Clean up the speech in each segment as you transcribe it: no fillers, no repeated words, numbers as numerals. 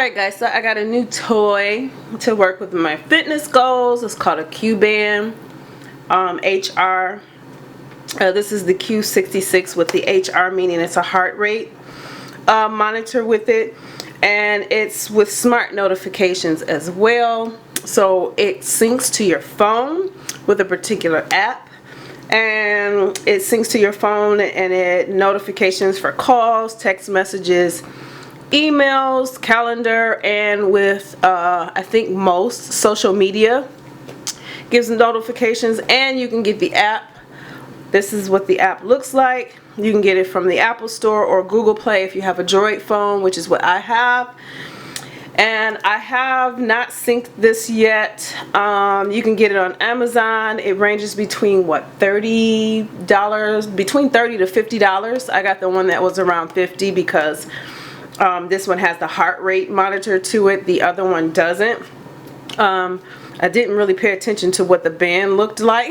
Alright guys, so I got a new toy to work with my fitness goals. It's called a Q-Band HR. This is the Q66 with the HR, meaning it's a heart rate monitor with it, and it's with smart notifications as well. So it syncs to your phone with a particular app, and it syncs to your phone and it notifications for calls, text messages, emails, calendar, and with I think most social media gives notifications. And you can get the app. This is what the app looks like. You can get it from the Apple Store or Google Play if you have a Droid phone, which is what I have. And I have not synced this yet. You can get it on Amazon. It ranges between what, $30, between $30 to $50. I got the one that was around $50 because this one has the heart rate monitor to it. The other one doesn't. I didn't really pay attention to what the band looked like,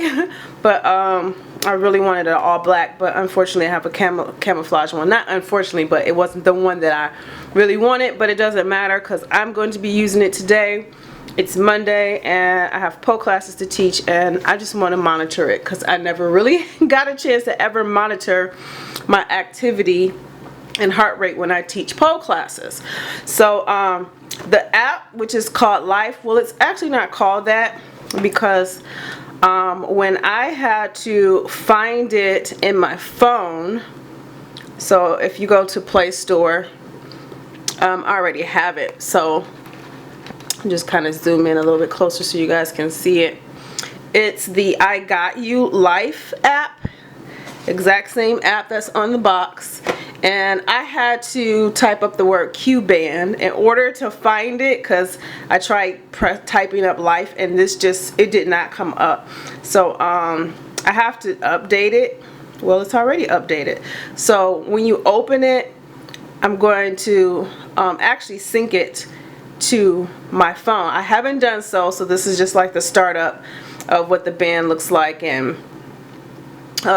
but I really wanted it all black, but unfortunately I have a camouflage one. Not unfortunately, but it wasn't the one that I really wanted, but it doesn't matter because I'm going to be using it today. It's Monday and I have pole classes to teach, and I just want to monitor it because I never really got a chance to ever monitor my activity and heart rate when I teach pole classes. So the app, which is called Life, well, it's actually not called that because when I had to find it in my phone, so if you go to Play Store, I already have it. So just kind of zoom in a little bit closer so you guys can see it. It's the I Got You Life app, exact same app that's on the box. And I had to type up the word Q-Band in order to find it because I tried typing up Life and this just, it did not come up. So I have to update it. Well, it's already updated. So when you open it, I'm going to actually sync it to my phone. I haven't done so this is just like the startup of what the band looks like, and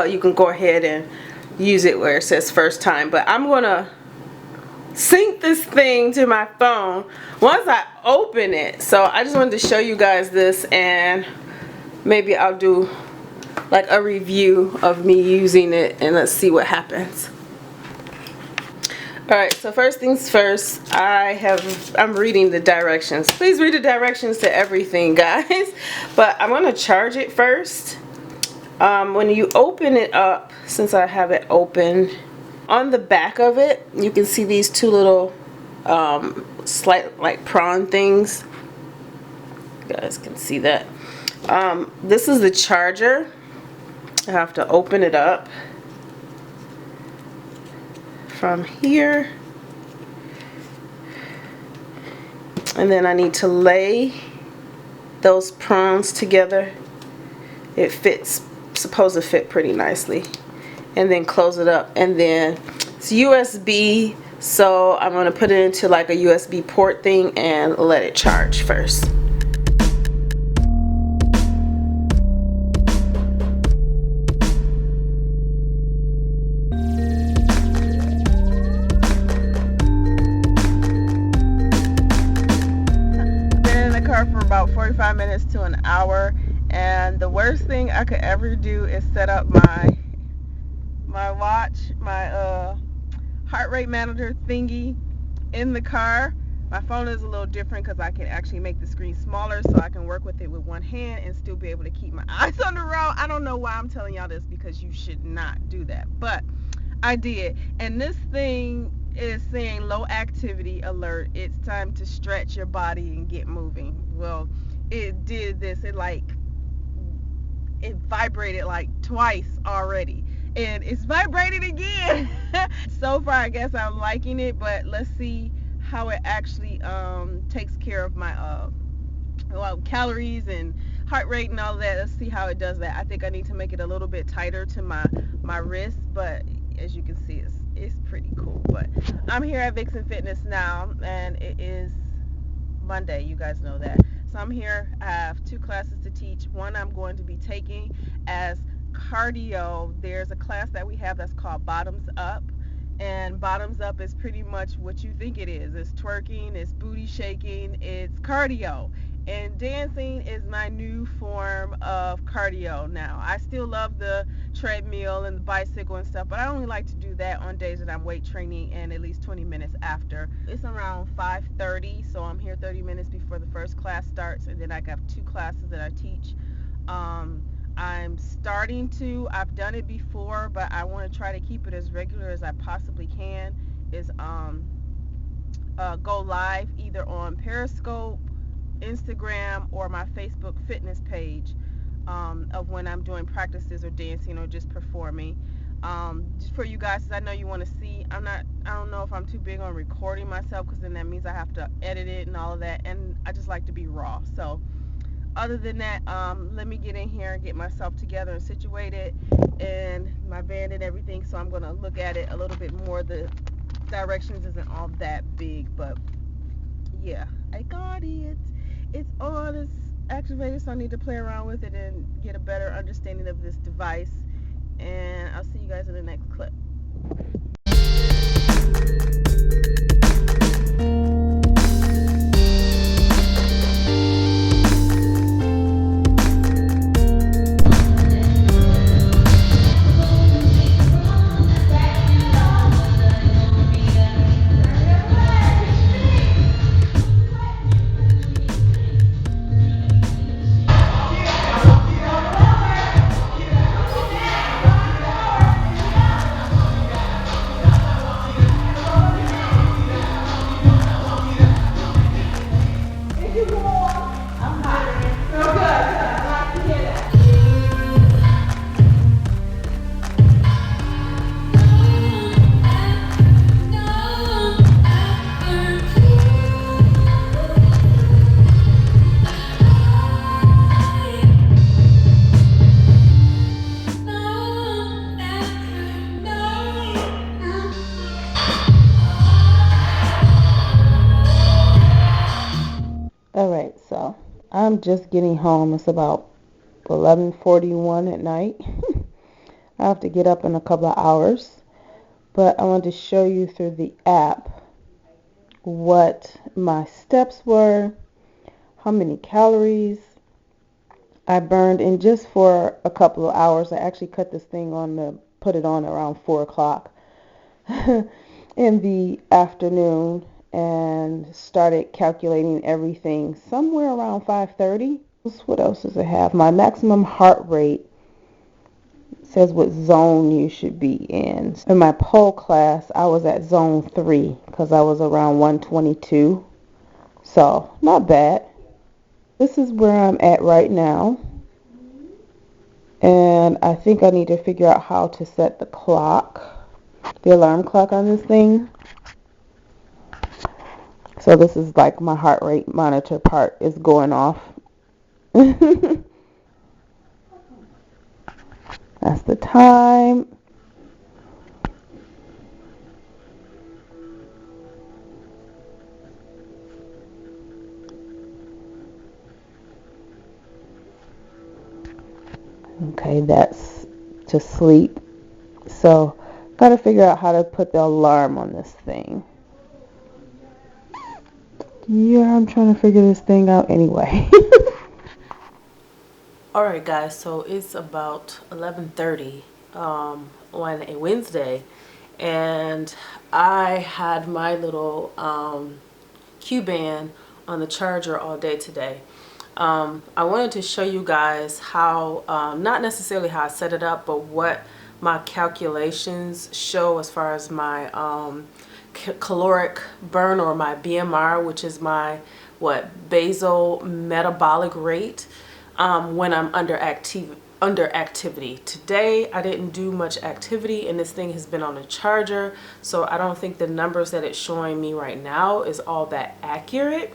you can go ahead and use it where it says first time. But I'm gonna sync this thing to my phone once I open it. So I just wanted to show you guys this, and maybe I'll do like a review of me using it, and let's see what happens. Alright, so first things first, I'm reading the directions. Please read the directions to everything, guys. But I'm gonna charge it first. When you open it up, since I have it open, on the back of it you can see these two little slight like prawn things. You guys can see that. This is the charger. I have to open it up from here, and then I need to lay those prongs together. It fits, supposed to fit pretty nicely, and then close it up. And then it's USB, so I'm going to put it into like a USB port thing and let it charge first. Been in the car for about 45 minutes to an hour. And the worst thing I could ever do is set up my watch, my heart rate monitor thingy in the car. My phone is a little different because I can actually make the screen smaller so I can work with it with one hand and still be able to keep my eyes on the road. I don't know why I'm telling y'all this because you should not do that, but I did. And this thing is saying low activity alert. It's time to stretch your body and get moving. Well, it did this. It vibrated like twice already, and it's vibrated again. So far I guess I'm liking it, but let's see how it actually takes care of my calories and heart rate and all that. Let's see how it does that. I think I need to make it a little bit tighter to my wrist, but as you can see, it's pretty cool. But I'm here at Vixen Fitness now, and it is Monday, you guys know that. So I'm here. I have two classes to teach. One I'm going to be taking as cardio. There's a class that we have that's called Bottoms Up, And bottoms up is pretty much what you think it is. It's twerking, it's booty shaking, it's cardio. And dancing is my new form of cardio now. I still love the treadmill and the bicycle and stuff, but I only like to do that on days that I'm weight training and at least 20 minutes after. It's around 5:30, so I'm here 30 minutes before the first class starts, and then I got 2 classes that I teach. Um, I'm starting to, I've done it before, but I want to try to keep it as regular as I possibly can, is go live either on Periscope, Instagram, or my Facebook fitness page, of when I'm doing practices or dancing or just performing. Just for you guys, 'cause I know you want to see. I don't know if I'm too big on recording myself, because then that means I have to edit it and all of that, and I just like to be raw. So other than that, let me get in here and get myself together and situated, and my band and everything. So I'm gonna look at it a little bit more. The directions isn't all that big, but yeah, I got it. It's on. It's activated, so I need to play around with it and get a better understanding of this device. And I'll see you guys in the next clip. Alright, so I'm just getting home. It's about 11:41 at night. I have to get up in a couple of hours, but I wanted to show you through the app what my steps were, how many calories I burned in just for a couple of hours. I actually cut this thing on put it on around 4 o'clock in the afternoon, and started calculating everything somewhere around 5:30. What else does it have? My maximum heart rate says what zone you should be in. In my pole class, I was at zone 3 because I was around 122. So, not bad. This is where I'm at right now. And I think I need to figure out how to set the clock, the alarm clock on this thing. So this is like my heart rate monitor part is going off. That's the time. Okay, that's to sleep. So, gotta figure out how to put the alarm on this thing. Yeah, I'm trying to figure this thing out anyway. Alright guys, so it's about 11:30 on a Wednesday, and I had my little Q-band on the charger all day today. I wanted to show you guys how, not necessarily how I set it up, but what my calculations show as far as my caloric burn, or my BMR, which is my basal metabolic rate, when I'm under activity. Today I didn't do much activity, and this thing has been on a charger, so I don't think the numbers that it's showing me right now is all that accurate.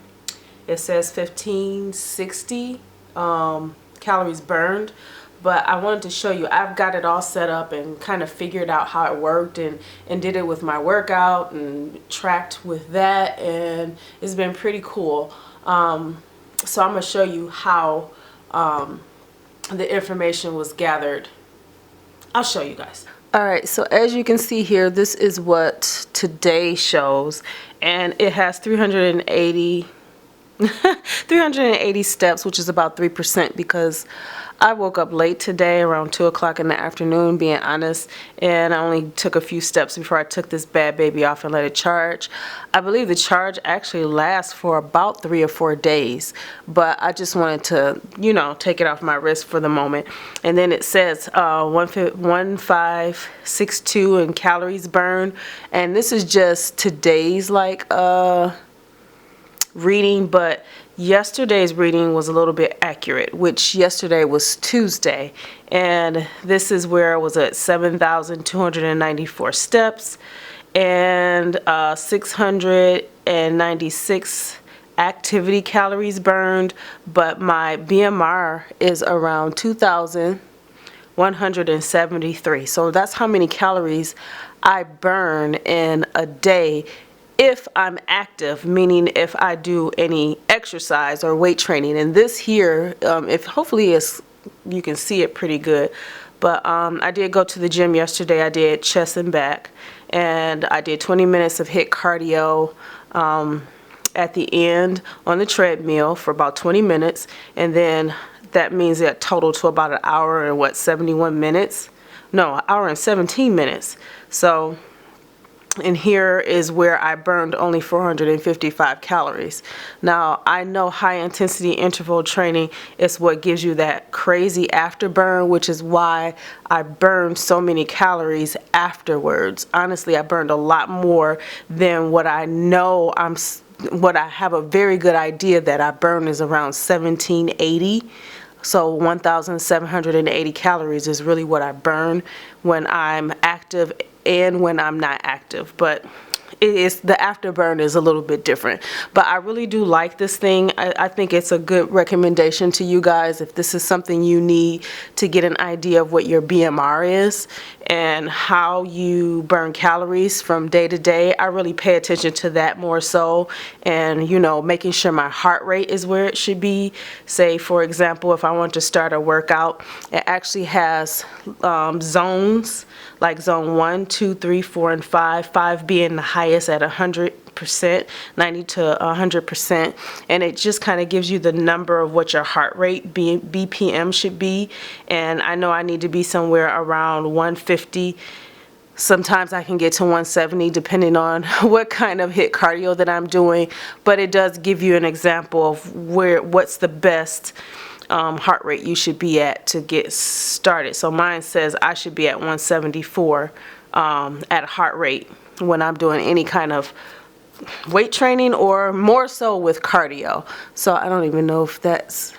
It says 1560 calories burned, but I wanted to show you, I've got it all set up and kind of figured out how it worked, and did it with my workout and tracked with that, and it's been pretty cool. So I'm going to show you how the information was gathered. I'll show you guys. Alright, so as you can see here, this is what today shows, and it has 380 380 steps, which is about 3%, because I woke up late today around 2 o'clock in the afternoon, being honest, and I only took a few steps before I took this bad baby off and let it charge. I believe the charge actually lasts for about 3 or 4 days, but I just wanted to, you know, take it off my wrist for the moment. And then it says 1562 in calories burned, and this is just today's like reading, but yesterday's reading was a little bit accurate, which yesterday was Tuesday, and this is where I was at 7,294 steps and 696 activity calories burned, but my BMR is around 2,173. So that's how many calories I burn in a day if I'm active, meaning if I do any exercise or weight training. And this here, if hopefully you can see it pretty good, but I did go to the gym yesterday. I did chest and back, and I did 20 minutes of HIIT cardio at the end on the treadmill for about 20 minutes, and then that means that total to about an hour and 71 minutes? No, an hour and 17 minutes. So, and here is where I burned only 455 calories. Now, I know high intensity interval training is what gives you that crazy afterburn, which is why I burned so many calories afterwards. Honestly, I burned a lot more than what I know what I have a very good idea that I burn is around 1780. So 1,780 calories is really what I burn when I'm active and when I'm not active, but the afterburn is a little bit different. But I really do like this thing. I think it's a good recommendation to you guys if this is something you need to get an idea of what your BMR is and how you burn calories from day to day. I really pay attention to that more so, and you know, making sure my heart rate is where it should be. Say for example, if I want to start a workout, it actually has zones, like zone 1, 2, 3, 4, and 5, 5 being the highest at 100%, 90 to 100%, and it just kind of gives you the number of what your heart rate BPM should be. And I know I need to be somewhere around 150. Sometimes I can get to 170 depending on what kind of HIIT cardio that I'm doing, but it does give you an example of what's the best heart rate you should be at to get started. So mine says I should be at 174 at a heart rate when I'm doing any kind of weight training, or more so with cardio. So I don't even know if that's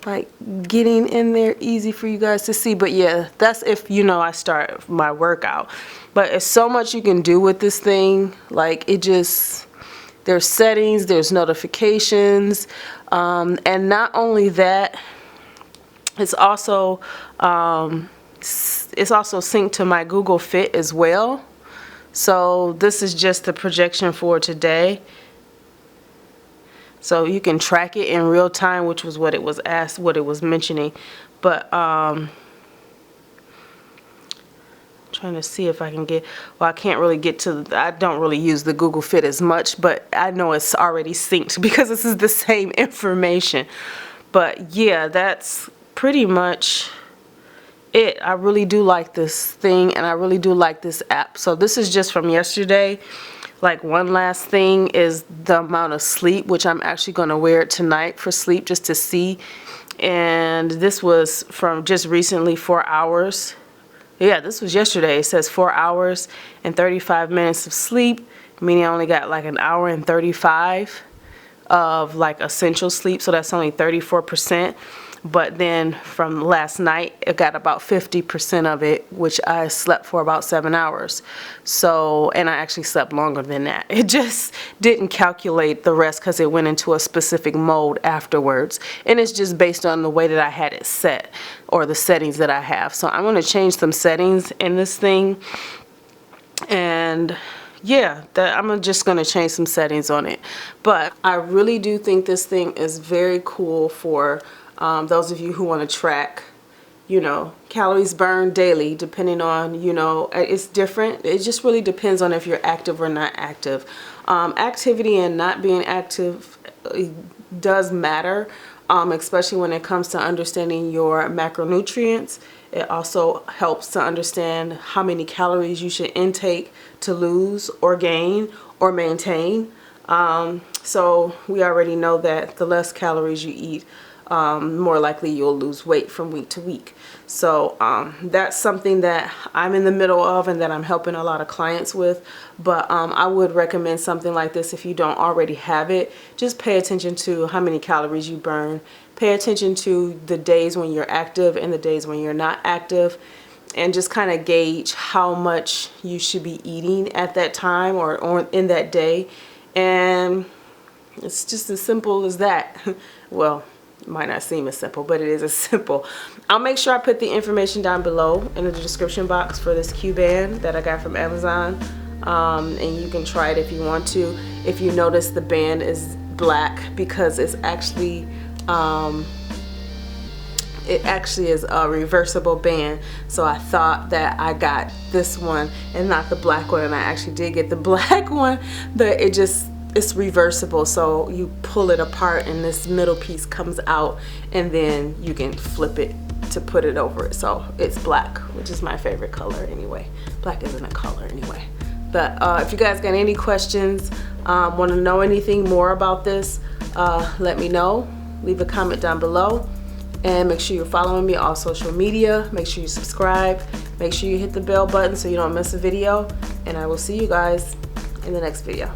like getting in there easy for you guys to see, but yeah, that's if you know I start my workout. But it's so much you can do with this thing. Like, it just, there's settings, there's notifications, and not only that, it's also synced to my Google Fit as well. So this is just the projection for today. So you can track it in real time, which was what it was asked, what it was mentioning. But trying to see if I can get, well, I can't really get to, I don't really use the Google Fit as much, but I know it's already synced because this is the same information. But yeah, that's pretty much it. I really do like this thing, and I really do like this app. So this is just from yesterday. Like, one last thing is the amount of sleep, which I'm actually going to wear it tonight for sleep just to see. And this was from just recently, 4 hours. Yeah, this was yesterday. It says 4 hours and 35 minutes of sleep, meaning I only got like an hour and 35 of like essential sleep, so that's only 34%. But then from last night, it got about 50% of it, which I slept for about 7 hours. So, and I actually slept longer than that. It just didn't calculate the rest because it went into a specific mode afterwards. And it's just based on the way that I had it set, or the settings that I have. So I'm going to change some settings in this thing. And yeah, I'm just going to change some settings on it. But I really do think this thing is very cool for those of you who want to track, calories burned daily, depending on, it's different. It just really depends on if you're active or not active. Activity and not being active does matter, especially when it comes to understanding your macronutrients. It also helps to understand how many calories you should intake to lose or gain or maintain. So we already know that the less calories you eat, more likely you'll lose weight from week to week. So that's something that I'm in the middle of and that I'm helping a lot of clients with. But I would recommend something like this if you don't already have it. Just pay attention to how many calories you burn. Pay attention to the days when you're active and the days when you're not active, and just kind of gauge how much you should be eating at that time or in that day. And it's just as simple as that. Well, it might not seem as simple, but it is as simple. I'll make sure I put the information down below in the description box for this Q-band that I got from Amazon. And you can try it if you want to. If you notice, the band is black because it's actually is a reversible band. So I thought that I got this one and not the black one, and I actually did get the black one, but it's reversible, so you pull it apart and this middle piece comes out, and then you can flip it to put it over it. So it's black, which is my favorite color anyway. Black isn't a color anyway. But if you guys got any questions, want to know anything more about this, let me know. Leave a comment down below, and make sure you're following me on social media. Make sure you subscribe. Make sure you hit the bell button so you don't miss a video, and I will see you guys in the next video.